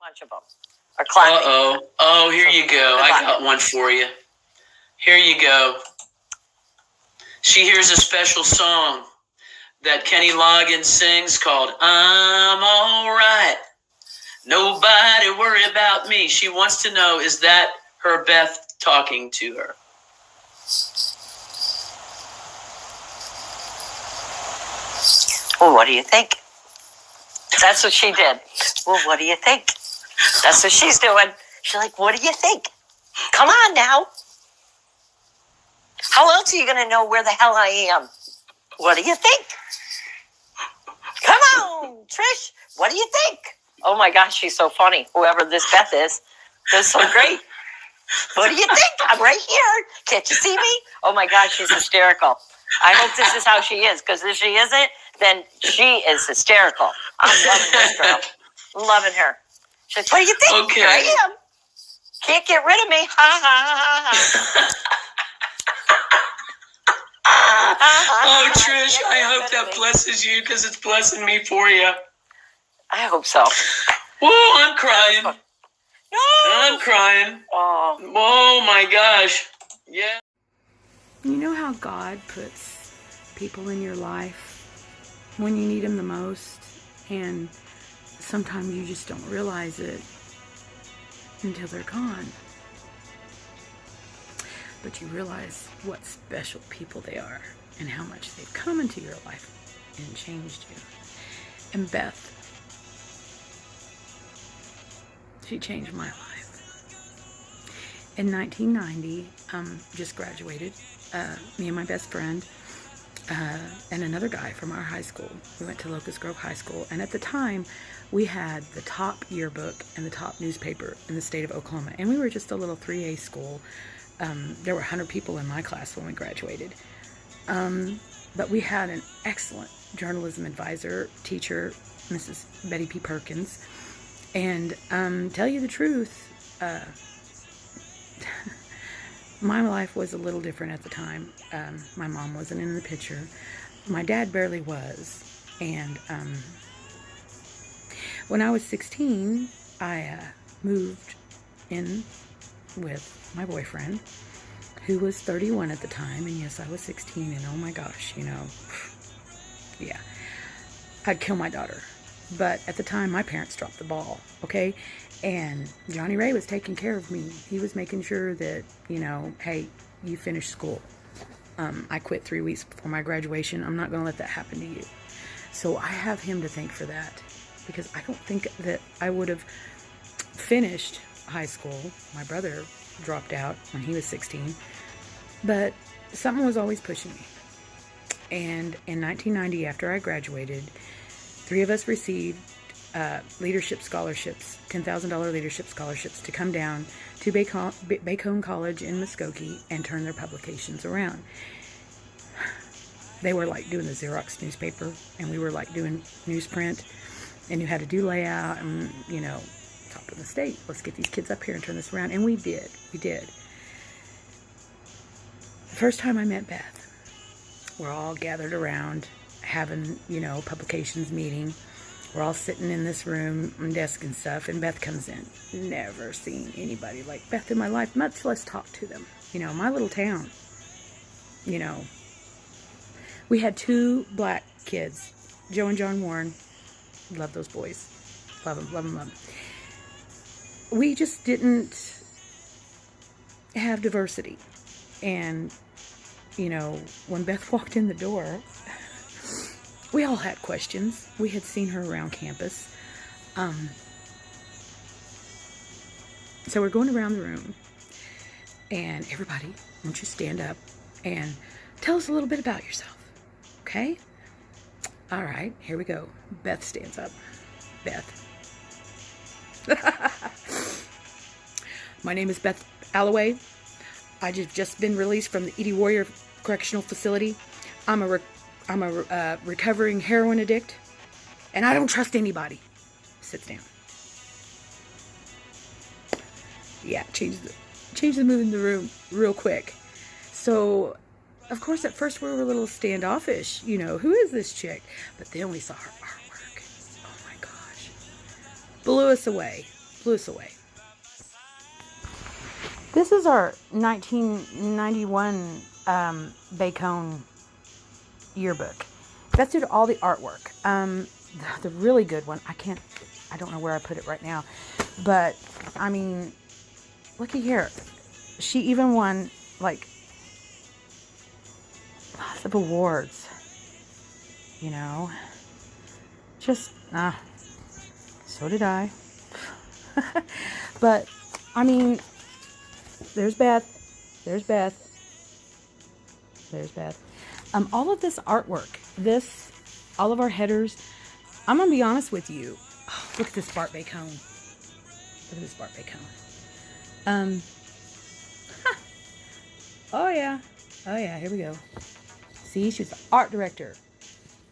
bunch of them are clapping. Uh-oh. Oh, here you go. I got one for you. Here you go. She hears a special song that Kenny Loggins sings called I'm All Right. Nobody worry about me. She wants to know, is that her Beth talking to her? Well, what do you think? That's what she did. Well, what do you think? That's what she's doing. She's like, what do you think? Come on now. How else are you going to know where the hell I am? What do you think? Come on, Trish. What do you think? Oh, my gosh, she's so funny. Whoever this Beth is so great. What do you think? I'm right here. Can't you see me? Oh, my gosh, she's hysterical. I hope this is how she is, because if she isn't, then she is hysterical. I'm loving this girl. I'm loving her. She's like, what do you think? Okay. Here I am. Can't get rid of me. Ha, ha, ha, ha. Oh, Trish, I hope that blesses you because it's blessing me for you. I hope so. Whoa, I'm crying. No. I'm crying. Oh, my gosh. Yeah. You know how God puts people in your life when you need them the most, and sometimes you just don't realize it until they're gone. But you realize what special people they are and how much they've come into your life and changed you. And Beth, she changed my life. In 1990, just graduated, me and my best friend, and another guy from our high school. We went to Locust Grove High School, and at the time, we had the top yearbook and the top newspaper in the state of Oklahoma, and we were just a little 3A school. There were 100 people in my class when we graduated, but we had an excellent journalism advisor, teacher, Mrs. Betty P. Perkins, and tell you the truth, my life was a little different at the time. My mom wasn't in the picture. My dad barely was. And when I was 16, I moved in with my boyfriend, who was 31 at the time. And yes, I was 16. And oh my gosh, you know, yeah, I'd kill my daughter. But at the time, my parents dropped the ball, okay? And Johnny Ray was taking care of me. He was making sure that, you know, hey, you finished school. I quit 3 weeks before my graduation. I'm not going to let that happen to you. So I have him to thank for that, because I don't think that I would have finished high school. My brother dropped out when he was 16. But something was always pushing me. And in 1990, after I graduated, 3 of us received leadership scholarships, $10,000 leadership scholarships, to come down to Bacone College in Muskogee and turn their publications around. They were like doing the Xerox newspaper, and we were like doing newsprint, and you had to do layout, and, you know, top of the state. Let's get these kids up here and turn this around. And we did. We did. The first time I met Beth, we're all gathered around having, you know, publications meeting. We're all sitting in this room on desk and stuff, and Beth comes in. Never seen anybody like Beth in my life, much less talk to them. You know, my little town, you know. We had 2 black kids, Joe and John Warren. Love those boys. Love them, love them, love them. We just didn't have diversity. And, you know, when Beth walked in the door, we all had questions. We had seen her around campus. So we're going around the room, and everybody, won't you stand up and tell us a little bit about yourself, okay? All right, here we go. Beth stands up. Beth. My name is Beth Alloway. I've just been released from the Edie Warrior Correctional Facility. I'm a recovering heroin addict, and I don't trust anybody. Sits down. Yeah, change the mood in the room real quick. So, of course, at first we were a little standoffish. You know, who is this chick? But then we saw her artwork. Oh my gosh. Blew us away. blew us away. This is our 1991 Bacone yearbook. Beth did all the artwork. The really good one, I don't know where I put it right now, but I mean, looky here. She even won like lots of awards, you know, just, so did I. But I mean, there's Beth, there's Beth, there's Beth. All of this artwork, all of our headers, I'm going to be honest with you. Oh, look at this Bart Bacone. Look at this Bart Bacone. Oh yeah, here we go. See, she's the art director.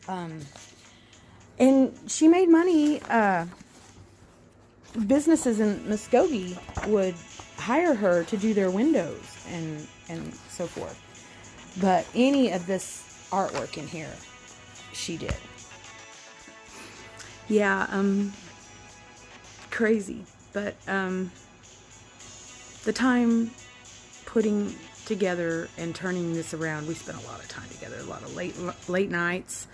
And she made money. Businesses in Muskogee would hire her to do their windows and so forth. But any of this artwork in here, she did. Yeah, crazy. But the time putting together and turning this around, we spent a lot of time together, a lot of late nights.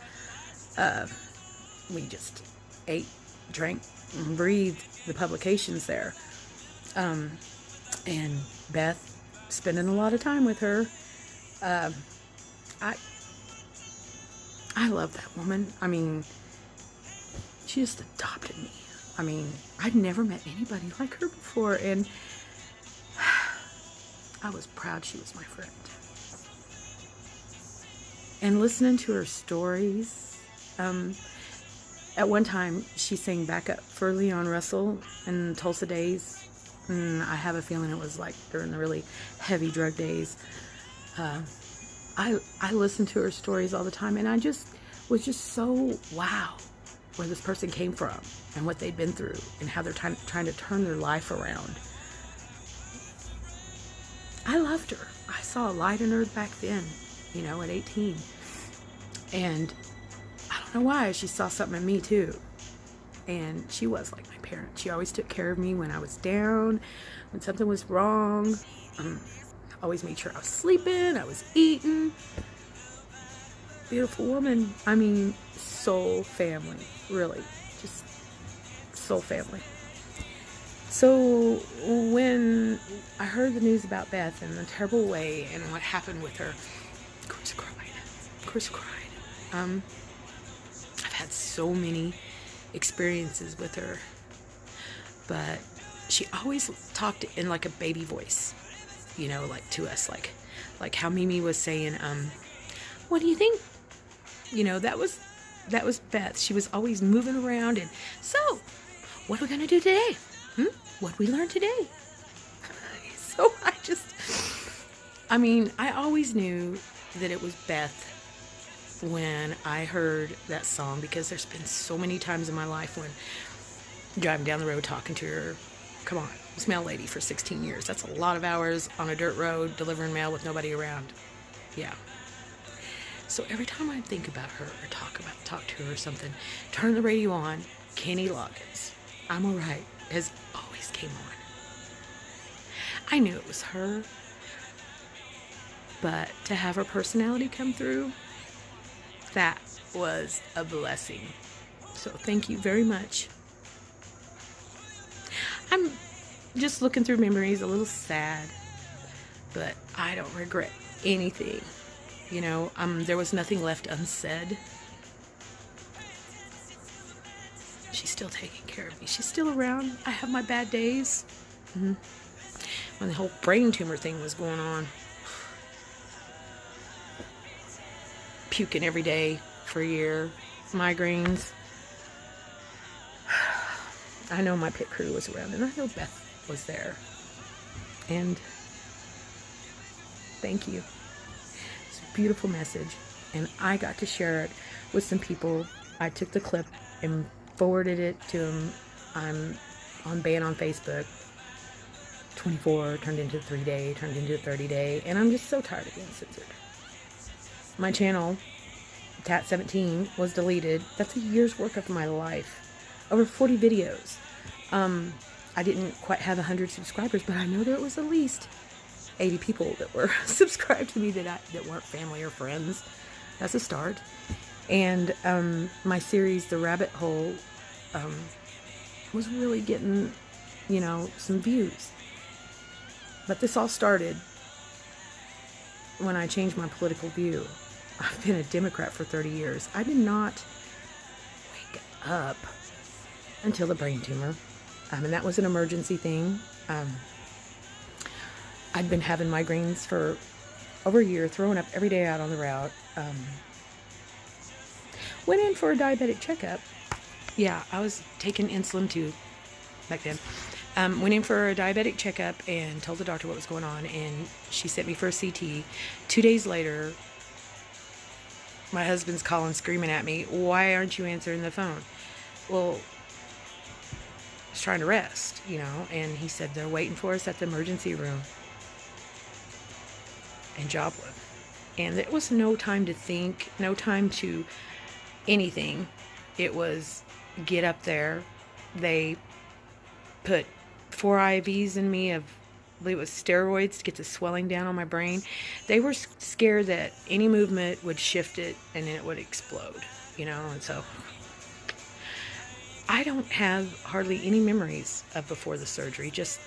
We just ate, drank, and breathed the publications there. And Beth, spending a lot of time with her. I love that woman. I mean, she just adopted me. I mean, I'd never met anybody like her before, and I was proud she was my friend. And listening to her stories, at one time she sang backup for Leon Russell in Tulsa Days, and I have a feeling it was like during the really heavy drug days. I listened to her stories all the time, and I just was just so wow where this person came from and what they'd been through and how they're trying to turn their life around. I loved her. I saw a light in her back then, you know, at 18. And I don't know why, she saw something in me too. And she was like my parent. She always took care of me when I was down, when something was wrong. Always made sure I was sleeping, I was eating. Beautiful woman. I mean, soul family, really. Just soul family. So when I heard the news about Beth and the terrible way and what happened with her, of course I cried. I've had so many experiences with her, but she always talked in like a baby voice, you know, like to us, like how Mimi was saying, what do you think? You know, that was Beth. She was always moving around, and so what are we gonna do today? What did we learn today? So I mean, I always knew that it was Beth when I heard that song, because there's been so many times in my life when driving down the road talking to her. Come on, this mail lady for 16 years. That's a lot of hours on a dirt road delivering mail with nobody around. Yeah. So every time I think about her or talk to her or something, turn the radio on, Kenny Loggins, I'm Alright, has always came on. I knew it was her, but to have her personality come through, that was a blessing. So thank you very much. I'm just looking through memories, a little sad, but I don't regret anything. You know, there was nothing left unsaid. She's still taking care of me. She's still around. I have my bad days. When the whole brain tumor thing was going on. Puking every day for a year. Migraines. I know my pit crew was around, and I know Beth was there. And thank you. It's a beautiful message, and I got to share it with some people. I took the clip and forwarded it to them. I'm on ban on Facebook. 24 turned into 3-day, turned into 30-day, and I'm just so tired of being censored. My channel, Tat17, was deleted. That's a year's work of my life. Over 40 videos. I didn't quite have 100 subscribers, but I know there was at least 80 people that were subscribed to me that weren't family or friends. That's a start. And my series, The Rabbit Hole, was really getting, some views. But this all started when I changed my political view. I've been a Democrat for 30 years. I did not wake up until the brain tumor. And that was an emergency thing. I'd been having migraines for over a year, throwing up every day out on the route. Went in for a diabetic checkup. Yeah, I was taking insulin too back then. Went in for a diabetic checkup and told the doctor what was going on, and she sent me for a CT. 2 days later, my husband's calling, screaming at me, "Why aren't you answering the phone?" Well, I was trying to rest, and he said they're waiting for us at the emergency room in Joplin. And there was no time to think, no time to anything. It was get up there. They put 4 IVs in me of, I believe it was steroids to get the swelling down on my brain. They were scared that any movement would shift it and it would explode, and so I don't have hardly any memories of before the surgery, just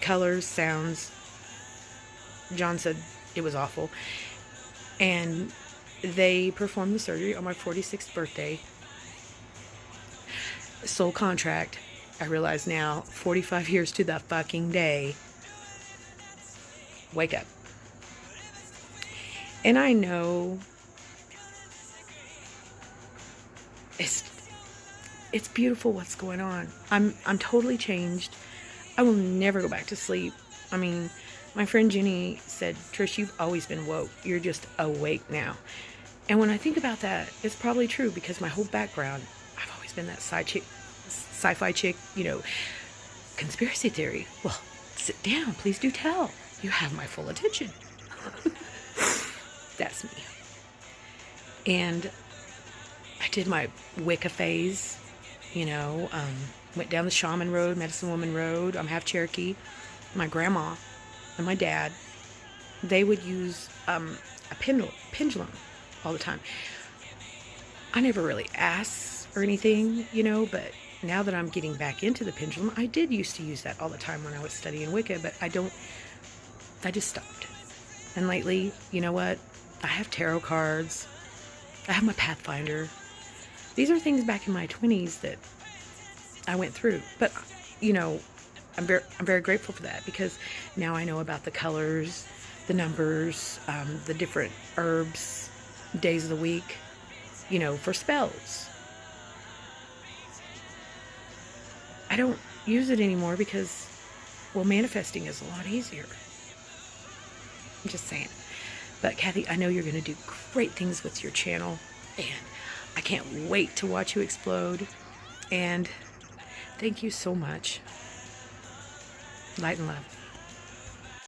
colors, sounds. John said it was awful. And they performed the surgery on my 46th birthday. Sole contract. I realize now, 45 years to the fucking day. Wake up. And I know it's beautiful what's going on. I'm totally changed. I will never go back to sleep. I mean, my friend Jenny said, "Trish, you've always been woke. You're just awake now." And when I think about that, it's probably true, because my whole background, I've always been that sci-fi chick, conspiracy theory. Well, sit down, please do tell. You have my full attention. That's me. And I did my Wicca phase, went down the shaman road, medicine woman road. I'm half Cherokee. My grandma and my dad, they would use a pendulum all the time. I never really asked or anything, but now that I'm getting back into the pendulum, I did used to use that all the time when I was studying Wicca, but I just stopped. And lately, you know what? I have tarot cards. I have my Pathfinder. These are things back in my 20s that I went through. But, I'm very grateful for that, because now I know about the colors, the numbers, the different herbs, days of the week, for spells. I don't use it anymore because, manifesting is a lot easier. I'm just saying. But Kathy, I know you're going to do great things with your channel, and I can't wait to watch you explode. And thank you so much. Light and love.